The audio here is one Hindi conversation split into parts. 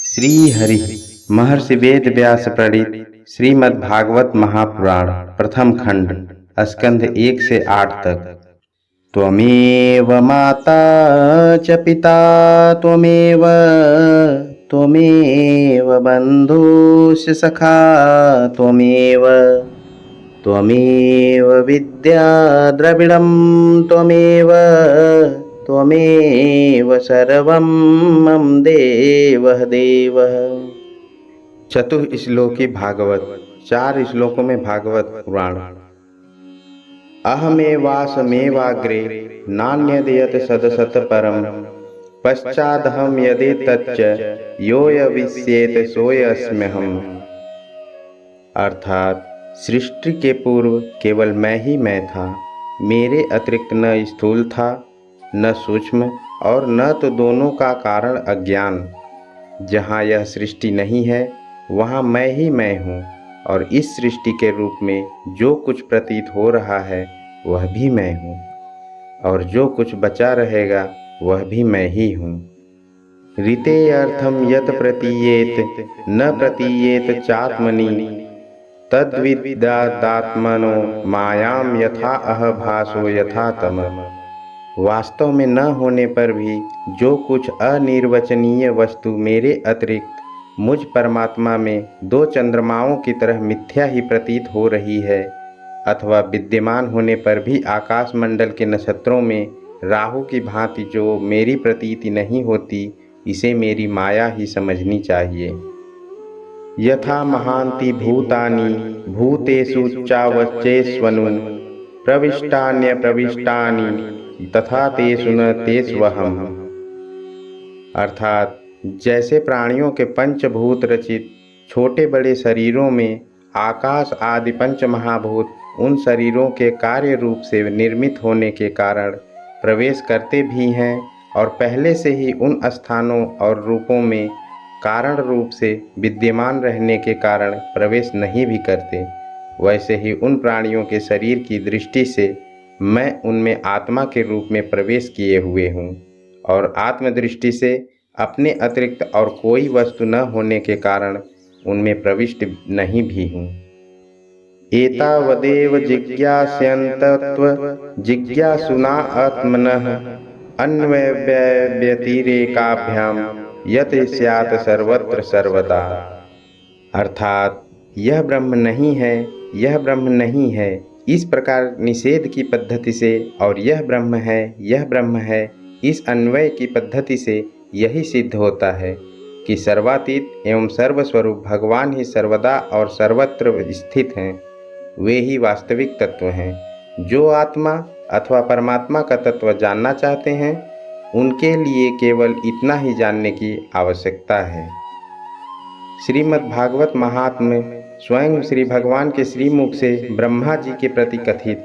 श्री हरि महर्षि वेद व्यास प्रणीत श्रीमद् भागवत महापुराण प्रथम खंड स्कंध 1 से 8 तक। त्वमेव माता च पिता त्वमेव त्वमेव बन्धुश्च सखा त्वमेव त्वमेव विद्या द्रविणं त्वमेव त्वमेव सर्वं मम देवः देवः। चतुश्लोकी भागवत, 4 श्लोकों में भागवत पुराण। अहमेवासमेवाग्रे नान्यदेयत सदसत परम पश्चादहम यदि तच्च योऽयविष्येत सोऽयस्म्यहम्। अर्थात सृष्टि के पूर्व केवल मैं ही मैं था, मेरे अतिरिक्त न स्थूल था न सूक्ष्म और न तो दोनों का कारण अज्ञान। जहाँ यह सृष्टि नहीं है वहाँ मैं ही मैं हूँ, और इस सृष्टि के रूप में जो कुछ प्रतीत हो रहा है वह भी मैं हूँ, और जो कुछ बचा रहेगा वह भी मैं ही हूँ। ऋते अर्थम यत प्रतीयेत न प्रतीयेत चात्मनि तद्विदात्मनो मायाम यथा अहभासो यथा तम। वास्तव में न होने पर भी जो कुछ अनिर्वचनीय वस्तु मेरे अतिरिक्त मुझ परमात्मा में 2 चंद्रमाओं की तरह मिथ्या ही प्रतीत हो रही है, अथवा विद्यमान होने पर भी आकाश मंडल के नक्षत्रों में राहु की भांति जो मेरी प्रतीति नहीं होती, इसे मेरी माया ही समझनी चाहिए। यथा महांति भूतानि भूतेषु चावच्चेष्वनु प्रविष्टान्य प्रविष्टानि तथा तेषु न तेष्वहम्। अर्थात जैसे प्राणियों के पंचभूत रचित छोटे बड़े शरीरों में आकाश आदि पंच महाभूत उन शरीरों के कार्य रूप से निर्मित होने के कारण प्रवेश करते भी हैं, और पहले से ही उन स्थानों और रूपों में कारण रूप से विद्यमान रहने के कारण प्रवेश नहीं भी करते, वैसे ही उन प्राणियों के शरीर की दृष्टि से मैं उनमें आत्मा के रूप में प्रवेश किए हुए हूँ, और आत्मदृष्टि से अपने अतिरिक्त और कोई वस्तु न होने के कारण उनमें प्रविष्ट नहीं भी हूँ। एतावदेव जिज्ञास्यन्तत्व जिज्ञासुना आत्मनः अन्वयव्यतिरेकाभ्याम यत स्यात् सर्वत्र सर्वदा। अर्थात यह ब्रह्म नहीं है, यह ब्रह्म नहीं है, इस प्रकार निषेध की पद्धति से, और यह ब्रह्म है, यह ब्रह्म है, इस अन्वय की पद्धति से यही सिद्ध होता है कि सर्वातीत एवं सर्वस्वरूप भगवान ही सर्वदा और सर्वत्र स्थित हैं। वे ही वास्तविक तत्व हैं। जो आत्मा अथवा परमात्मा का तत्व जानना चाहते हैं उनके लिए केवल इतना ही जानने की आवश्यकता है। श्रीमद् भागवत महात्म्य स्वयं श्री भगवान के श्रीमुख से ब्रह्मा जी के प्रति कथित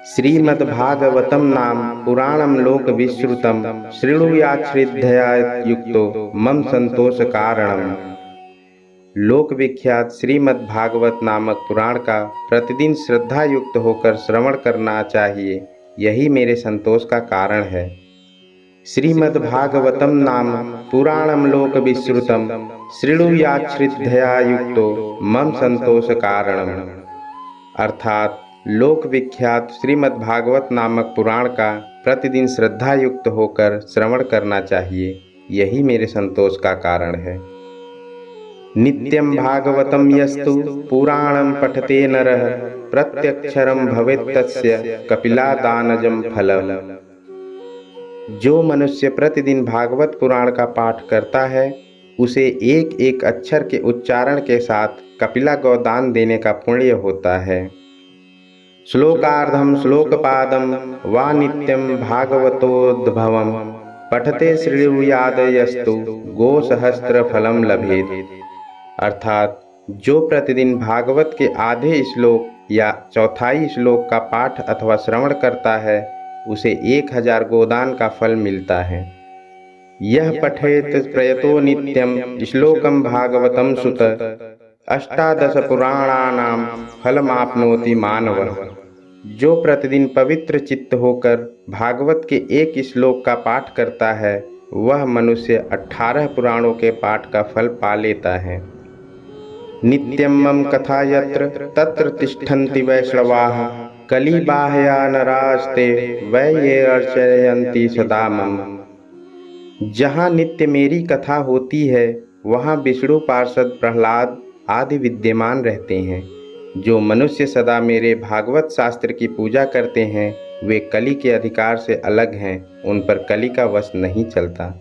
श्रीमद् भागवतम नाम पुराणम लोक विश्रुतम शृणुयाच्छ्रद्धया युक्तो मम संतोष कारणम। लोक विख्यात श्रीमद् भागवत नामक पुराण का प्रतिदिन श्रद्धा युक्त होकर श्रवण करना चाहिए, यही मेरे संतोष का कारण है। श्रीमद् भागवतम नाम पुराणम लोक विश्रुतम शृणुयाच्छ्रद्धया युक्तो मम संतोष कारणम। अर्थात लोक विख्यात श्रीमद् भागवत नामक पुराण का प्रतिदिन श्रद्धा युक्त होकर श्रवण करना चाहिए, यही मेरे संतोष का कारण है। नित्यं भागवतं यस्तु पुराणं पठते नरः प्रत्यक्षरं भवेत् तस्य कपिलादानजं फलम्। जो मनुष्य प्रतिदिन भागवत पुराण का पाठ करता है उसे एक एक अक्षर के उच्चारण के साथ कपिला गोदान देने का पुण्य होता है। श्लोकार्धम श्लोकपादम वा नित्यं भागवतोद्भवम पठते श्रेणुयादयस्तु गोसहस्त्र फलम लभेत। अर्थात जो प्रतिदिन भागवत के आधे श्लोक या चौथाई श्लोक का पाठ अथवा श्रवण करता है उसे 1000 गोदान का फल मिलता है। यह पठेत प्रयतो नित्यम श्लोकम भागवतम सुत 18 पुराणानाम फलमाप्नोति मानवः। जो प्रतिदिन पवित्र चित्त होकर भागवत के एक श्लोक का पाठ करता है वह मनुष्य 18 पुराणों के पाठ का फल पा लेता है। नित्यं मम कथा यत्र तत्र तिष्ठन्ति वैष्णवाः कलिबाह्या नरास्ते वै ये अर्चयन्ति सदा मम। जहाँ नित्य मेरी कथा होती है वहाँ विष्णु पार्षद प्रहलाद आदि विद्यमान रहते हैं। जो मनुष्य सदा मेरे भागवत शास्त्र की पूजा करते हैं वे कली के अधिकार से अलग हैं, उन पर कली का वश नहीं चलता।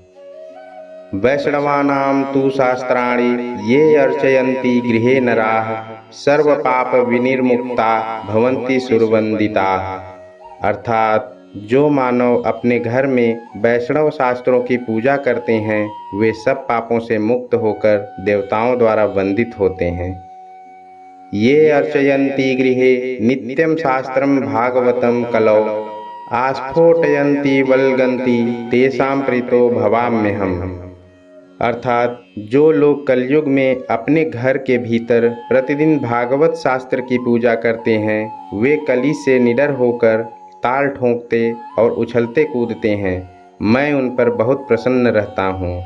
वैष्णवानां तु शास्त्राणि ये अर्चयन्ति गृहे नराः सर्व पाप विनिर्मुक्ता भवन्ति सुरवंदिताः। अर्थात जो मानव अपने घर में वैष्णव शास्त्रों की पूजा करते हैं वे सब पापों से मुक्त होकर देवताओं द्वारा वंदित होते हैं। ये अर्चयन्ति गृहे नित्यं शास्त्रं भागवतं कलौ आस्फोटयन्ति वल्गन्ति तेषां प्रीतो भवाम्यहम्। अर्थात जो लोग कलयुग में अपने घर के भीतर प्रतिदिन भागवत शास्त्र की पूजा करते हैं वे कली से निडर होकर ताल ठोंकते और उछलते कूदते हैं, मैं उन पर बहुत प्रसन्न रहता हूँ।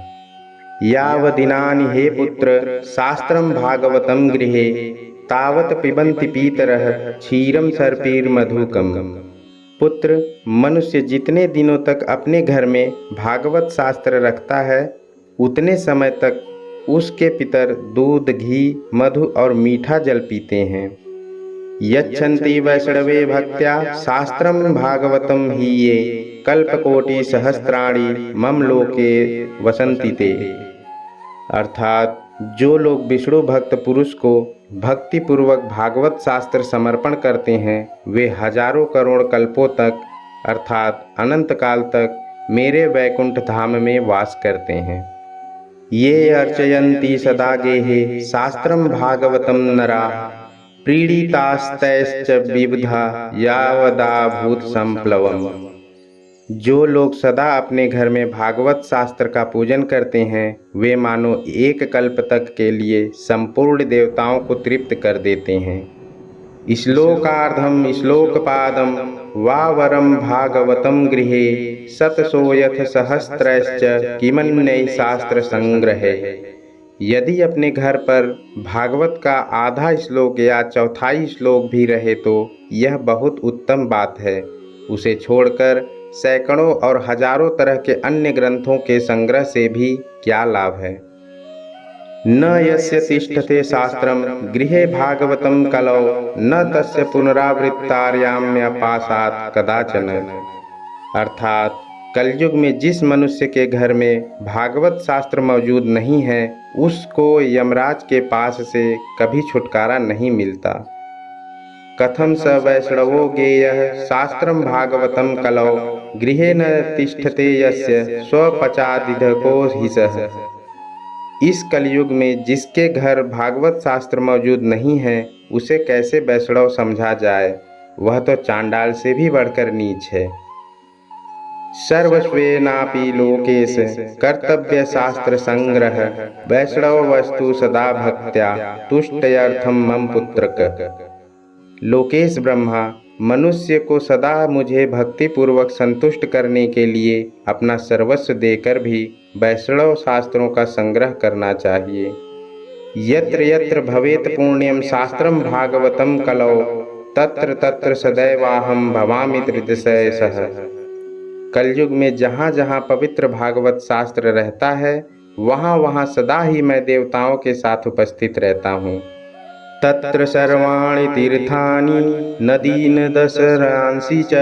यावदिनानि हे पुत्र शास्त्रं भागवतं गृहे तावत पिबन्ति पीतरः क्षीरं सर्पीर्मधुकम्। पुत्र, मनुष्य जितने दिनों तक अपने घर में भागवत शास्त्र रखता है उतने समय तक उसके पितर दूध, घी, मधु और मीठा जल पीते हैं। यच्छन्ति वैष्णवे भक्त्या शास्त्रं भागवतं हि ये कल्पकोटि सहस्राणि मम लोके वसन्ति ते। अर्थात जो लोग विष्णु भक्त पुरुष को भक्ति पूर्वक भागवत शास्त्र समर्पण करते हैं वे हजारों करोड़ कल्पों तक अर्थात अनंत काल तक मेरे वैकुंठ धाम में वास करते हैं। ये अर्चयन्ति सदा गेहे शास्त्रं भागवतं नरा प्रीडितास्तैश्च विबुधा यावदा भूत संप्लवम्। जो लोग सदा अपने घर में भागवत शास्त्र का पूजन करते हैं वे मानो एक कल्प तक के लिए संपूर्ण देवताओं को तृप्त कर देते हैं। श्लोकार्धम श्लोकपादम वावरम भागवतं गृहे शतशोऽयथ सहस्त्रश्च किमन्यै शास्त्र संग्रहे। यदि अपने घर पर भागवत का आधा श्लोक या चौथाई श्लोक भी रहे तो यह बहुत उत्तम बात है। उसे छोड़कर सैकड़ों और हजारों तरह के अन्य ग्रंथों के संग्रह से भी क्या लाभ है। न यस्य तिष्ठते शास्त्रं गृहे भागवतं कलौ न तस्य पुनरावृत्तार्याम्यपासात् कदाचन। अर्थात कलयुग में जिस मनुष्य के घर में भागवत शास्त्र मौजूद नहीं है उसको यमराज के पास से कभी छुटकारा नहीं मिलता। कथम स वैष्णवो गेयः शास्त्रं भागवतं कलौ गृहे न तिष्ठते यस्य स्वपचादिधको हिसः। इस कलयुग में जिसके घर भागवत शास्त्र मौजूद नहीं है उसे कैसे वैष्णव समझा जाए, वह तो चांडाल से भी बढ़कर नीच है। सर्वस्वेनापि लोकेश कर्तव्य शास्त्र संग्रह वैष्णव वस्तु सदा भक्त्या तुष्टयर्थम मम पुत्रक। लोकेश ब्रह्मा, मनुष्य को सदा मुझे भक्ति पूर्वक संतुष्ट करने के लिए अपना सर्वस्व देकर भी वैष्णव शास्त्रों का संग्रह करना चाहिए। यत्र यत्र भवेत पुण्यम शास्त्रम भागवतं कलौ तत्र तत्र सदैवाहम भवामि त्रिदशयशः। कलयुग में जहाँ जहाँ पवित्र भागवत शास्त्र रहता है वहाँ वहाँ सदा ही मैं देवताओं के साथ उपस्थित रहता हूँ। तत्र सर्वाणि तीर्थानि नदीन दशरांसि च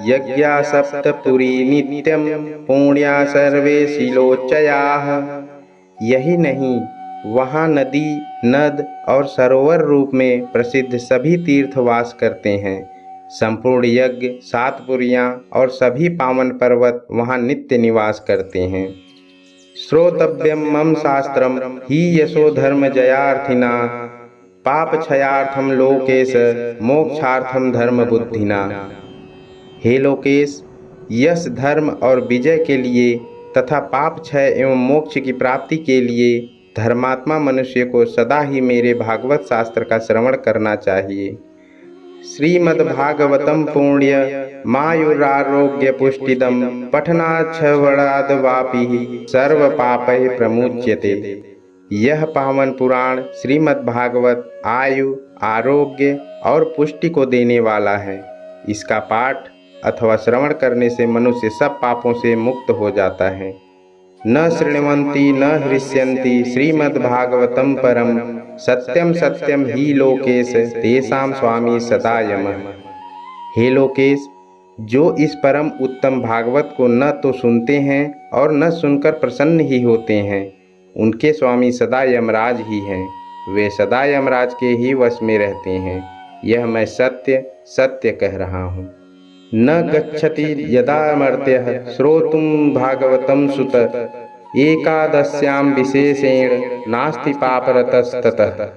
यज्ञा सप्तपुरी नित्यं पुण्या सर्वे शिलोचयाः। यही नहीं, वहाँ नदी, नद और सरोवर रूप में प्रसिद्ध सभी तीर्थ वास करते हैं। संपूर्ण यज्ञ, 7 पुरियाँ और सभी पावन पर्वत वहाँ नित्य निवास करते हैं। श्रोतव्यम मम शास्त्रम ही यशो धर्म जयार्थिना पाप क्षयार्थम लोकेश मोक्षार्थम धर्म बुद्धिना। हे लोकेश, यश, धर्म और विजय के लिए तथा पाप क्षय एवं मोक्ष की प्राप्ति के लिए धर्मात्मा मनुष्य को सदा ही मेरे भागवत शास्त्र का श्रवण करना चाहिए। श्रीमद्भागवतं पुण्य मायुरारोग्य पुष्टिदम पठनाच्छवणाद वापि सर्व पापैः प्रमुच्यते। यह पावन पुराण श्रीमद् भागवत आयु, आरोग्य और पुष्टि को देने वाला है। इसका पाठ अथवा श्रवण करने से मनुष्य सब पापों से मुक्त हो जाता है। न शृण्वन्ति न हृष्यन्ति श्रीमद्भागवतं परम सत्यम सत्यम ही लोकेश तेषां स्वामी सदा यमः। हे लोकेश, जो इस परम उत्तम भागवत को न तो सुनते हैं और न सुनकर प्रसन्न ही होते हैं, उनके स्वामी सदा यमराज ही हैं। वे सदा यमराज के ही वश में रहते हैं। यह मैं सत्य सत्य कह रहा हूँ। न गच्छति यदा मर्त्यः श्रोतुं भागवतं सुत एकादश्यां विशेषेण नास्ति पापरतस्ततः।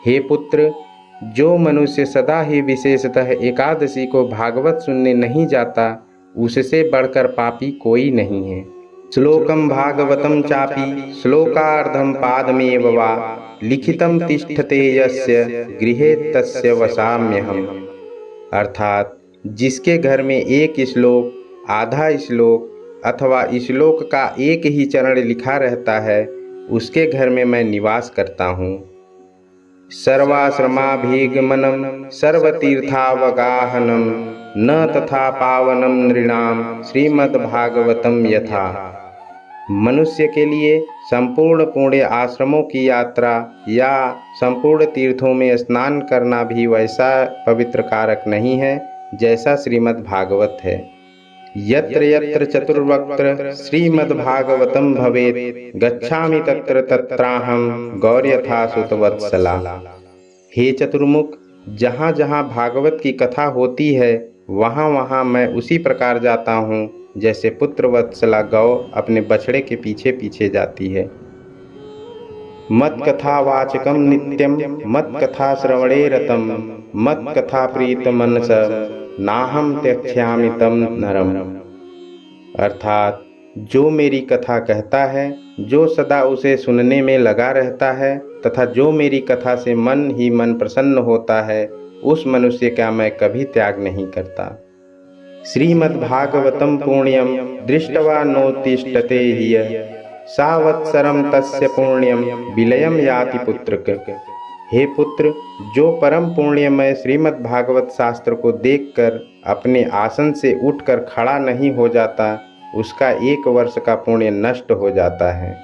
हे पुत्र, जो मनुष्य सदा ही विशेषतः एकादशी को भागवत सुनने नहीं जाता, उससे बढ़कर पापी कोई नहीं है। श्लोकम भागवतं चापि श्लोकार्धं पादमेव वा लिखितं तिष्ठते यस्य गृहे तस्य वसाम्यहम्। अर्थात जिसके घर में एक श्लोक, आधा श्लोक अथवा श्लोक का एक ही चरण लिखा रहता है, उसके घर में मैं निवास करता हूँ। सर्वाश्रमाभिगमनं सर्वतीर्थावगाहनं न तथा पावनं नृणां श्रीमद्भागवतं यथा। मनुष्य के लिए संपूर्ण पुण्य आश्रमों की यात्रा या संपूर्ण तीर्थों में स्नान करना भी वैसा पवित्र कारक नहीं है जैसा श्रीमद् भागवत है। यत्र यत्र चतुर्वक्त्र श्रीमद्भागवतं भवेत् गच्छामि तत्र तत्राहं गौर्यथा सुतवत्सला। हे चतुर्मुख, जहाँ जहाँ भागवत की कथा होती है, वहाँ वहाँ मैं उसी प्रकार जाता हूँ जैसे पुत्र वत्सला गौ अपने बछड़े के पीछे पीछे जाती है। मत कथा वाचकम नित्यम मत कथा श्रवणे रतम मत कथा प्रीत मनस नाहम त्यक्ष्यामि तम नरम। अर्थात जो मेरी कथा कहता है, जो सदा उसे सुनने में लगा रहता है तथा जो मेरी कथा से मन ही मन प्रसन्न होता है, उस मनुष्य का मैं कभी त्याग नहीं करता। श्रीमद्भागवतं पुण्यम दृष्ट्वा नोत्तिष्ठते ह्यः सावत्सरम तस्य पुण्यम विलयम याति पुत्रक। हे पुत्र, जो परम पुण्यमय श्रीमद्भागवत शास्त्र को देखकर अपने आसन से उठकर खड़ा नहीं हो जाता, उसका 1 वर्ष का पुण्य नष्ट हो जाता है।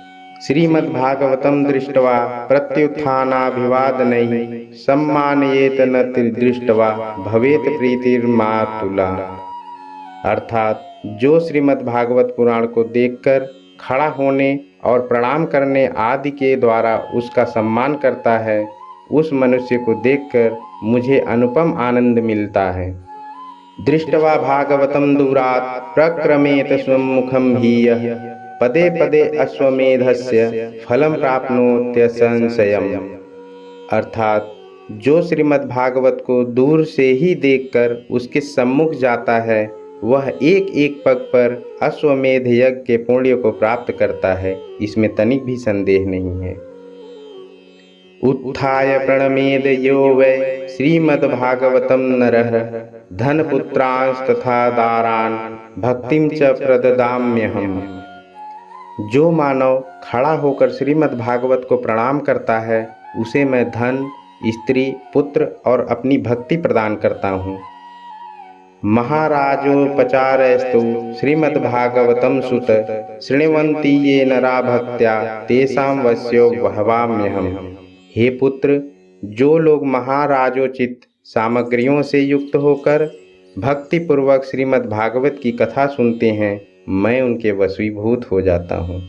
श्रीमद्भागवतं दृष्ट्वा प्रत्युत्थानाभिवादनैः सम्मानयेत न दृष्ट्वा भवेत प्रीतिर्मातुला। अर्थात जो श्रीमद् भागवत पुराण को देखकर खड़ा होने और प्रणाम करने आदि के द्वारा उसका सम्मान करता है, उस मनुष्य को देखकर मुझे अनुपम आनंद मिलता है। दृष्ट्वा भागवतं दूरात् प्रक्रमेत स्वमुखं हीयः पदे पदे अश्वमेधस्य फलं प्राप्नोत्यसंशयम्। अर्थात जो श्रीमद् भागवत को दूर से ही देखकर उसके सम्मुख जाता है, वह एक एक पग पर अश्वमेध यज्ञ के पुण्य को प्राप्त करता है, इसमें तनिक भी संदेह नहीं है। उत्थाय प्रणमेद यो वै श्रीमद्भागवतं नरः धनपुत्रांश तथा दारान भक्तिं च प्रददाम्यहम्। जो मानव खड़ा होकर श्रीमद्भागवत को प्रणाम करता है, उसे मैं धन, स्त्री, पुत्र और अपनी भक्ति प्रदान करता हूँ। महाराजोपचारस्तु श्रीमद्भागवतं सुत शृण्वन्ति ये नरा भक्त्या तेषां वश्यो भवाम्यहम्। हे पुत्र, जो लोग महाराजोचित सामग्रियों से युक्त होकर भक्तिपूर्वक श्रीमद्भागवत की कथा सुनते हैं, मैं उनके वशीभूत हो जाता हूँ।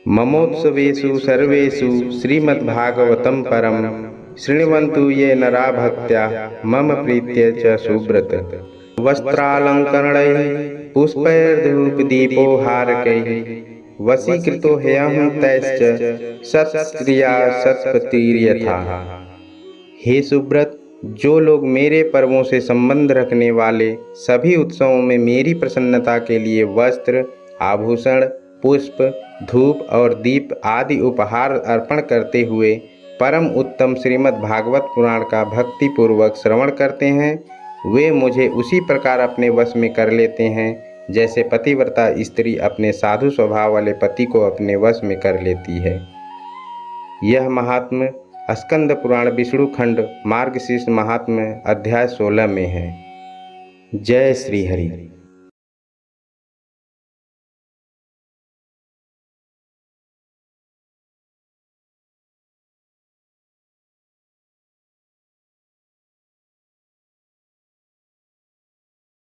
ममोत्सवेषु सर्वेषु श्रीमद्भागवतं परम शृण्वन्तु ये नरा भक्त्या मम प्रीत्य च सुब्रत। वस्त्रालंकरणैः पुष्पैर्धूपदीपोहारकैः वशीकृतो ह्यहं तैश्च सत्स्त्रिया सत्पतिर्यथा। हे सुब्रत, जो लोग मेरे पर्वों से संबंध रखने वाले सभी उत्सवों में मेरी प्रसन्नता के लिए वस्त्र, आभूषण, पुष्प, धूप और दीप आदि उपहार अर्पण करते हुए परम उत्तम श्रीमद् भागवत पुराण का भक्तिपूर्वक श्रवण करते हैं, वे मुझे उसी प्रकार अपने वश में कर लेते हैं जैसे पतिव्रता स्त्री अपने साधु स्वभाव वाले पति को अपने वश में कर लेती है। यह महात्म्य स्कंद पुराण विष्णु खंड मार्गशीर्ष महात्म्य अध्याय 16 में है। जय श्री हरि।